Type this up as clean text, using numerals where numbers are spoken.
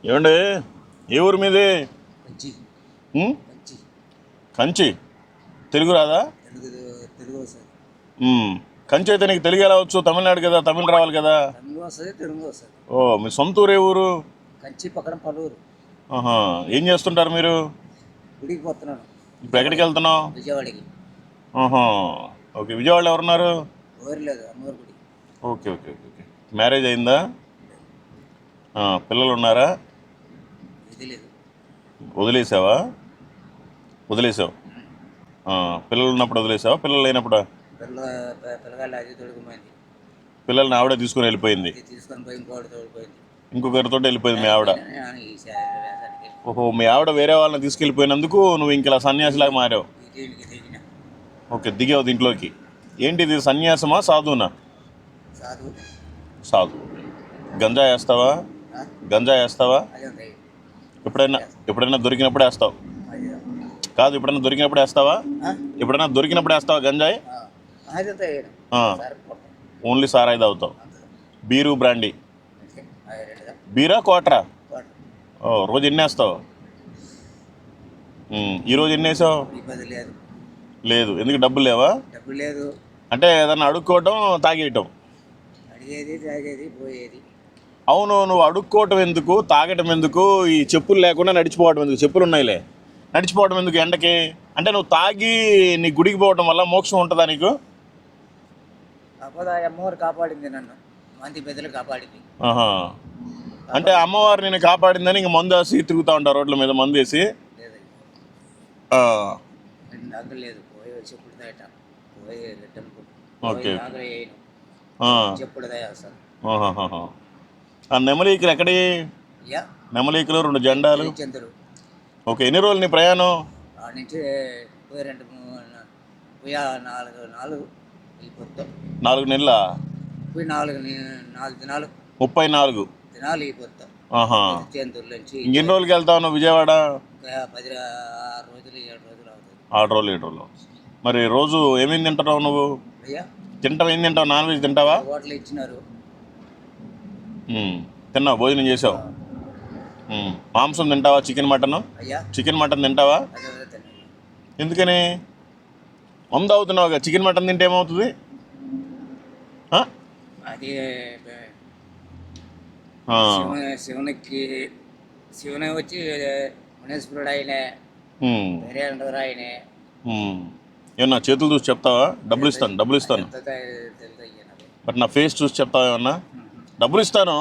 ఏమండి ఏ ఊరు మీది? కంచి ఉమ్? కంచి కంచి. తెలుగు రాదా? తెలుగు వస్తుంది. కంచి అయితే నీకు తెలుగు ఎలా వచ్చు? తమిళనాడు కదా, తమిళ రావాలి కదా. తమిళ వస్తుంది, తెలుగు వస్తుంది. ఓ, మీ సొంత ఊరు ఏ ఊరు? కంచి పక్కన పల్లూరు. ఆహా, ఏం చేస్తుంటారు మీరు? గుడికి పోతున్నాను. ఇప్పుడు ఎక్కడికి వెళ్తున్నావు? విజయవాడకి. ఆహా, ఓకే. విజయవాడలో ఎవరున్నారు? ఊరు లేదు, అమ్మవారి గుడి. Okay okay okay okay. Marriage అయిందా? పిల్లలు ఉన్నారా? ఇది లేదు. వదిలేసావా? వదిలేసావు. పిల్లలు ఉన్నప్పుడు వదిలేసావా? పిల్లలు లేనప్పుడు? పిల్లగాళ్ళు అది తొడుగుపోయింది. పిల్లల్ని ఆవిడే తీసుకుని వెళ్ళిపోయింది. తీసుకొని పోయి ఇంకోటి తోడిపోయింది. ఇంకొకరితో వెళ్ళిపోయింది మీ ఆవిడ. ఈ వేసానికి ఓహో, మీ ఆవిడ వేరే వాళ్ళని తీసుకెళ్ళిపోయినందుకు నువ్వు ఇంక ఇలా సన్యాసిలాగా మారావు. దీనికి దిగిన ఓకే, దిగావు దీంట్లోకి. ఏంటిది, సన్యాసమా సాధువునా? సాధువు. సాధు. గంజా వేస్తావా? గంజా వేస్తావా? అదే ఎప్పుడైనా దొరికినప్పుడు వేస్తావు? కాదు, ఎప్పుడైనా దొరికినప్పుడు వేస్తావా? ఎప్పుడైనా దొరికినప్పుడు వేస్తావా గంజాయి? ఓన్లీ సారాయి తాగుతావు. Beer, brandy. బీరా, క్వార్టరా? రోజు ఎన్ని వేస్తావు? ఈరోజు ఎన్ని వేసావు? లేదు. ఎందుకు? డబ్బులు లేవా? డబ్బులు లేదు. అంటే ఏదన్నా అడుక్కోవటం, తాగేయటం. అడిగేది, తాగేది, పోయేది. అవును, నువ్వు అడుక్కోవటం ఎందుకు, తాగటం ఎందుకు, ఈ చెప్పులు లేకుండా నడిచిపోవటం ఎందుకు? చెప్పులు ఉన్నాయిలే, నడిచిపోవటం ఎందుకు ఎండకి? అంటే నువ్వు తాగి నీ గుడికి పోవటం వల్ల మోక్షం ఉంటుందా నీకు? కాకపోతే అమ్మవారు కాపాడింది నన్ను, మంది పెద్దలు కాపాడింది. అంటే అమ్మవారు నేను కాపాడిందని ఇంక మందు వేసి తిరుగుతూ ఉంటారు రోడ్ల మీద, మందు వేసి. లేదు, పోయి చెప్పుడు దాట పోయి టెంపుల్. ఓకే. చెప్పుడు దయాస్తారు. నెమలీకులు ఎక్కడి? నెమలీకులు 2 జెండాలు. చంద్రుడు. ఓకే, ఎన్ని రోజులు నీ ప్రయాణం? ఆడ నుంచి పోయి 4 నెలల? పోయి 4 దినాలు. 34 దినాలు అయిపోతాం. చంద్రుల నుంచి. ఇంకెన్ని రోజులకి వెళ్తావు నువ్వు విజయవాడ? 6 రోజులు 7 రోజులు అవుతుంది. 6 రోజులు 7 రోజులు. మరి రోజు ఏమేమి తింటావు నువ్వు? తింటావు, ఏం తింటావు? నాన్ వెజ్ తింటావా? హోటల్ ఇచ్చినారు. తిన్నావు, భోజనం చేసావు. మాంసం తింటావా? Chicken, mutton? చికెన్, మటన్ తింటావా? ఎందుకని? మందు అవుతున్నావుగా, చికెన్ మటన్ తింటే ఏమవుతుంది? అది శివుని వచ్చి మునేశ్వరుడు ఆయనే, వేరేందరు ఆయనే. ఏమన్నా చేతులు చూసి చెప్తావా? డబ్బులు ఇస్తాను. బట్ నా ఫేస్ చూసి చెప్తావా? ఏమన్నా? డబ్బులు ఇస్తాను.